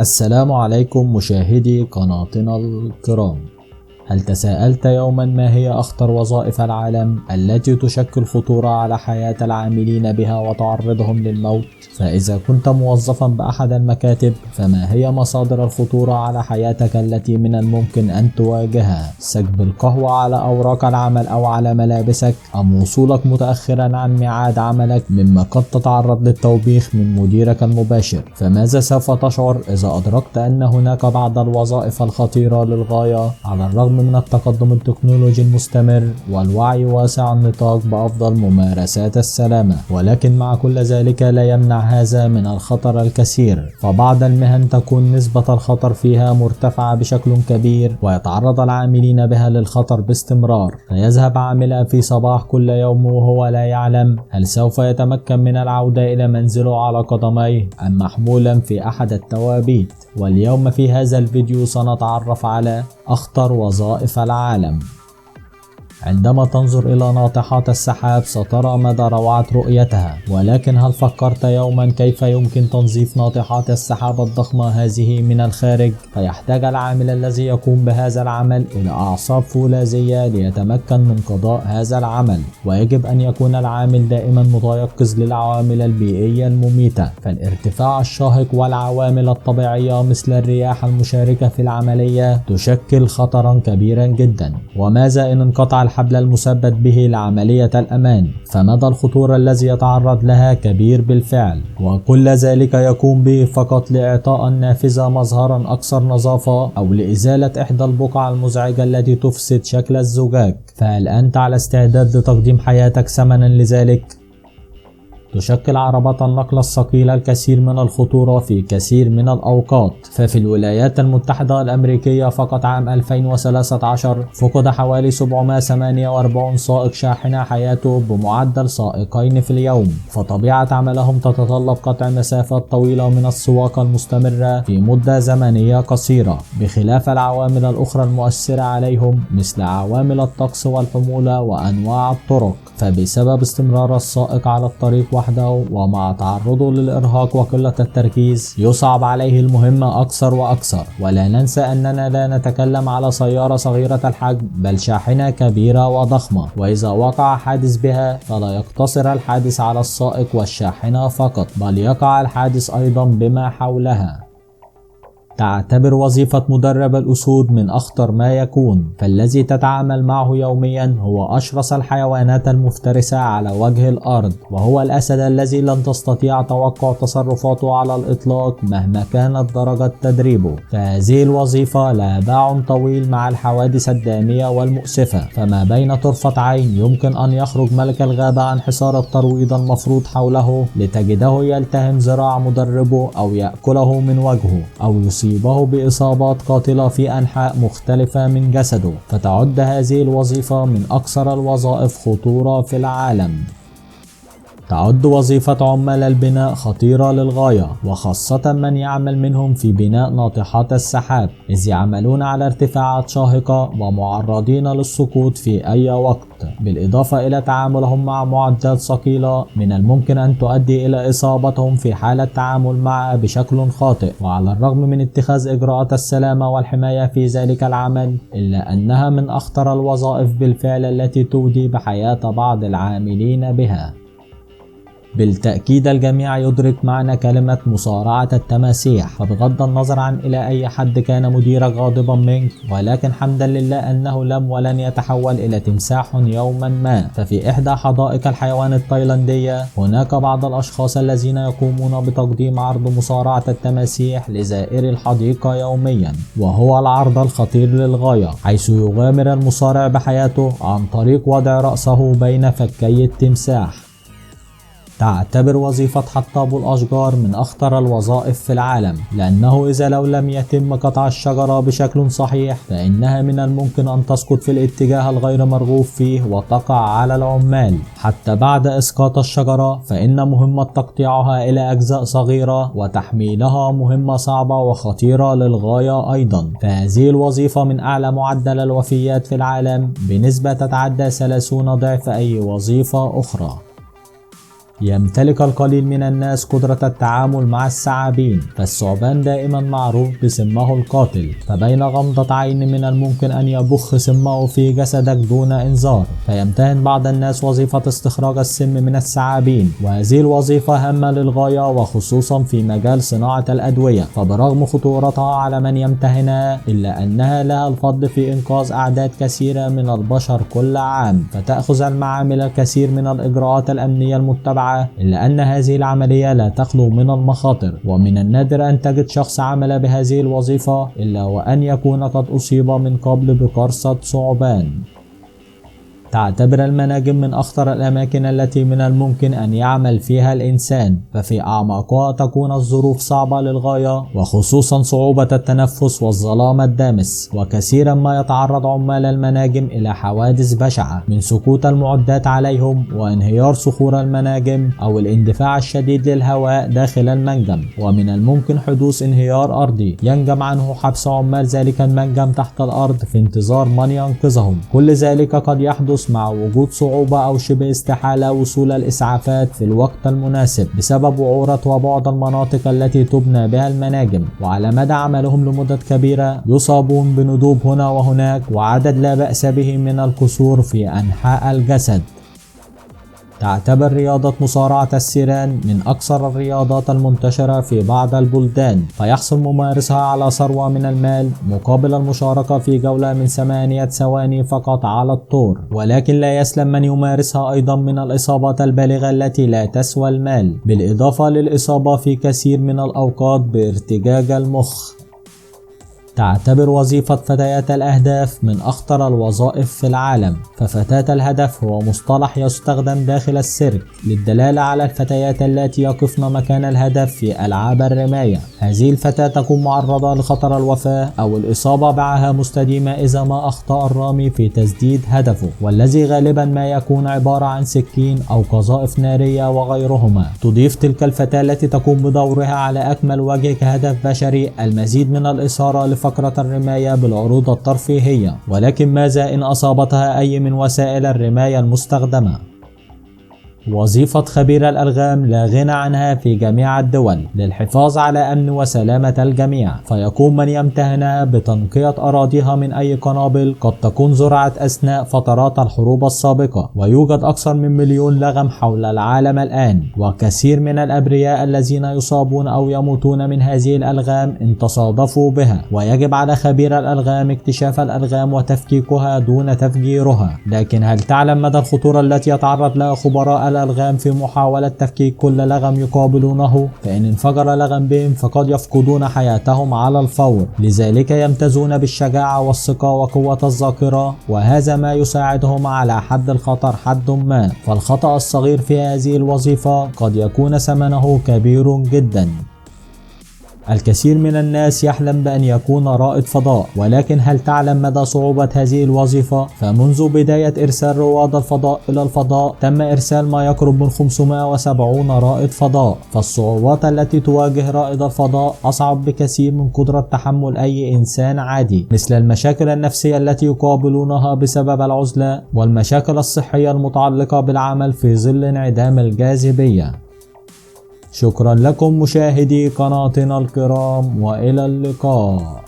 السلام عليكم مشاهدي قناتنا الكرام. هل تساءلت يوما ما هي أخطر وظائف العالم التي تشكل خطورة على حياة العاملين بها وتعرضهم للموت؟ فإذا كنت موظفا بأحد المكاتب، فما هي مصادر الخطورة على حياتك التي من الممكن أن تواجهها؟ سكب القهوة على أوراق العمل أو على ملابسك، أم وصولك متأخرا عن ميعاد عملك مما قد تتعرض للتوبيخ من مديرك المباشر؟ فماذا سوف تشعر إذا أدركت أن هناك بعض الوظائف الخطيرة للغاية على الرغم من التقدم التكنولوجي المستمر والوعي واسع النطاق بأفضل ممارسات السلامة؟ ولكن مع كل ذلك لا يمنع هذا من الخطر الكثير، فبعض المهن تكون نسبة الخطر فيها مرتفعة بشكل كبير ويتعرض العاملين بها للخطر باستمرار، فيذهب عاملها في صباح كل يوم وهو لا يعلم هل سوف يتمكن من العودة إلى منزله على قدميه أم محمولا في أحد التوابيت. واليوم في هذا الفيديو سنتعرف على أخطر وظائف العالم. عندما تنظر إلى ناطحات السحاب سترى مدى روعة رؤيتها، ولكن هل فكرت يوما كيف يمكن تنظيف ناطحات السحاب الضخمة هذه من الخارج؟ فيحتاج العامل الذي يقوم بهذا العمل إلى أعصاب فولاذية ليتمكن من قضاء هذا العمل، ويجب أن يكون العامل دائما متيقظ للعوامل البيئية المميتة، فالارتفاع الشاهق والعوامل الطبيعية مثل الرياح المشاركة في العملية تشكل خطرا كبيرا جدا. وماذا إن انقطع الحبل المثبت به لعملية الأمان؟ فمدى الخطورة الذي يتعرض لها كبير بالفعل، وكل ذلك يقوم به فقط لإعطاء النافذة مظهرا أكثر نظافة أو لإزالة إحدى البقع المزعجة التي تفسد شكل الزجاج. فهل أنت على استعداد لتقديم حياتك ثمنا لذلك؟ تشكل عربات النقل الثقيلة الكثير من الخطورة في كثير من الأوقات، ففي الولايات المتحدة الأمريكية فقط عام 2013 فقد حوالي 748 سائق شاحنة حياته بمعدل سائقين في اليوم، فطبيعة عملهم تتطلب قطع مسافات طويلة من السواقة المستمرة في مدة زمنية قصيرة، بخلاف العوامل الأخرى المؤثرة عليهم مثل عوامل الطقس والحمولة وأنواع الطرق. فبسبب استمرار السائق على الطريق وحده ومع تعرضه للإرهاق وقلة التركيز يصعب عليه المهمة أكثر وأكثر. ولا ننسى أننا لا نتكلم على سيارة صغيرة الحجم بل شاحنة كبيرة وضخمة، وإذا وقع حادث بها فلا يقتصر الحادث على السائق والشاحنة فقط بل يقع الحادث أيضا بما حولها. تعتبر وظيفة مدرب الأسود من أخطر ما يكون، فالذي تتعامل معه يوميا هو أشرس الحيوانات المفترسة على وجه الأرض، وهو الأسد الذي لن تستطيع توقع تصرفاته على الإطلاق مهما كانت درجة تدريبه. فهذه الوظيفة لها باع طويل مع الحوادث الدامية والمؤسفة، فما بين طرفة عين يمكن أن يخرج ملك الغابة عن حصار الترويض المفروض حوله لتجده يلتهم ذراع مدربه أو يأكله من وجهه أو يصيبه بإصابات قاتلة في أنحاء مختلفة من جسده. فتعد هذه الوظيفة من أكثر الوظائف خطورة في العالم. تعد وظيفة عمال البناء خطيرة للغاية، وخاصة من يعمل منهم في بناء ناطحات السحاب، إذ يعملون على ارتفاعات شاهقة ومعرضين للسقوط في أي وقت، بالإضافة إلى تعاملهم مع معدات ثقيلة من الممكن أن تؤدي إلى إصابتهم في حالة التعامل معها بشكل خاطئ. وعلى الرغم من اتخاذ إجراءات السلامة والحماية في ذلك العمل، إلا أنها من أخطر الوظائف بالفعل التي تودي بحياة بعض العاملين بها. بالتأكيد الجميع يدرك معنى كلمة مصارعة التماسيح، فبغض النظر عن إلى أي حد كان مديرك غاضبا منك، ولكن حمدا لله أنه لم ولن يتحول إلى تمساح يوما ما. ففي إحدى حدائق الحيوان التايلاندية هناك بعض الأشخاص الذين يقومون بتقديم عرض مصارعة التماسيح لزائري الحديقة يوميا، وهو العرض الخطير للغاية، حيث يغامر المصارع بحياته عن طريق وضع رأسه بين فكي التمساح. تعتبر وظيفة حطاب الأشجار من أخطر الوظائف في العالم، لأنه إذا لم يتم قطع الشجرة بشكل صحيح فإنها من الممكن أن تسقط في الاتجاه الغير مرغوب فيه وتقع على العمال. حتى بعد إسقاط الشجرة فإن مهمة تقطيعها إلى أجزاء صغيرة وتحميلها مهمة صعبة وخطيرة للغاية أيضا. فهذه الوظيفة من أعلى معدل الوفيات في العالم بنسبة تتعدى 30 ضعف أي وظيفة أخرى. يمتلك القليل من الناس قدرة التعامل مع الثعابين، فالثعبان دائما معروف بسمه القاتل، فبين غمضة عين من الممكن أن يبخ سمه في جسدك دون إنذار. فيمتهن بعض الناس وظيفة استخراج السم من الثعابين، وهذه الوظيفة هامة للغاية وخصوصا في مجال صناعة الأدوية، فبرغم خطورتها على من يمتهنها إلا أنها لها الفضل في إنقاذ أعداد كثيرة من البشر كل عام. فتأخذ المعامل الكثير من الإجراءات الأمنية المتبعة، إلا أن هذه العملية لا تخلو من المخاطر، ومن النادر أن تجد شخص عمل بهذه الوظيفة إلا وأن يكون قد أصيب من قبل بقرصة ثعبان. تعتبر المناجم من أخطر الأماكن التي من الممكن أن يعمل فيها الإنسان، ففي أعماقها تكون الظروف صعبة للغاية، وخصوصا صعوبة التنفس والظلام الدامس. وكثيرا ما يتعرض عمال المناجم إلى حوادث بشعة من سقوط المعدات عليهم وانهيار صخور المناجم أو الاندفاع الشديد للهواء داخل المنجم، ومن الممكن حدوث انهيار أرضي ينجم عنه حبس عمال ذلك المنجم تحت الأرض في انتظار من ينقذهم. كل ذلك قد يحدث مع وجود صعوبة أو شبه استحالة وصول الإسعافات في الوقت المناسب بسبب وعورة وبعد المناطق التي تبنى بها المناجم، وعلى مدى عملهم لمدة كبيرة يصابون بندوب هنا وهناك وعدد لا بأس به من الكسور في أنحاء الجسد. تعتبر رياضة مصارعة الثيران من أكثر الرياضات المنتشرة في بعض البلدان، فيحصل ممارسها على ثروة من المال مقابل المشاركة في جولة من 8 ثواني فقط على الطور، ولكن لا يسلم من يمارسها أيضا من الإصابات البالغة التي لا تسوى المال، بالإضافة للإصابة في كثير من الأوقات بارتجاج المخ. تعتبر وظيفة فتيات الأهداف من أخطر الوظائف في العالم، ففتاة الهدف هو مصطلح يستخدم داخل السيرك للدلالة على الفتيات التي يقفن مكان الهدف في ألعاب الرماية. هذه الفتاة تكون معرضة لخطر الوفاة أو الإصابة بعاهة مستديمة إذا ما أخطأ الرامي في تسديد هدفه، والذي غالبا ما يكون عبارة عن سكين أو قذائف نارية وغيرهما. تضيف تلك الفتاة التي تقوم بدورها على أكمل وجه كهدف بشري المزيد من الإثارة فقرة الرماية بالعروض الترفيهية، ولكن ماذا إن أصابتها أي من وسائل الرماية المستخدمة؟ وظيفة خبير الألغام لا غنى عنها في جميع الدول للحفاظ على أمن وسلامة الجميع، فيقوم من يمتهنها بتنقية أراضيها من أي قنابل قد تكون زرعت أثناء فترات الحروب السابقة. ويوجد أكثر من 1,000,000 لغم حول العالم الآن، وكثير من الأبرياء الذين يصابون أو يموتون من هذه الألغام إن تصادفوا بها، ويجب على خبير الألغام اكتشاف الألغام وتفكيكها دون تفجيرها. لكن هل تعلم مدى الخطورة التي يتعرض لها خبراء الألغام في محاولة تفكيك كل لغم يقابلونه؟ فإن انفجر لغم بهم فقد يفقدون حياتهم على الفور، لذلك يمتازون بالشجاعة والثقة وقوة الذاكرة، وهذا ما يساعدهم على حد الخطر حد ما. فالخطأ الصغير في هذه الوظيفة قد يكون ثمنه كبير جدا. الكثير من الناس يحلم بأن يكون رائد فضاء، ولكن هل تعلم مدى صعوبة هذه الوظيفة؟ فمنذ بداية إرسال رواد الفضاء إلى الفضاء تم إرسال ما يقرب من 570 رائد فضاء، فالصعوبات التي تواجه رائد الفضاء أصعب بكثير من قدرة تحمل أي إنسان عادي، مثل المشاكل النفسية التي يقابلونها بسبب العزلة والمشاكل الصحية المتعلقة بالعمل في ظل انعدام الجاذبية. شكرا لكم مشاهدي قناتنا الكرام، وإلى اللقاء.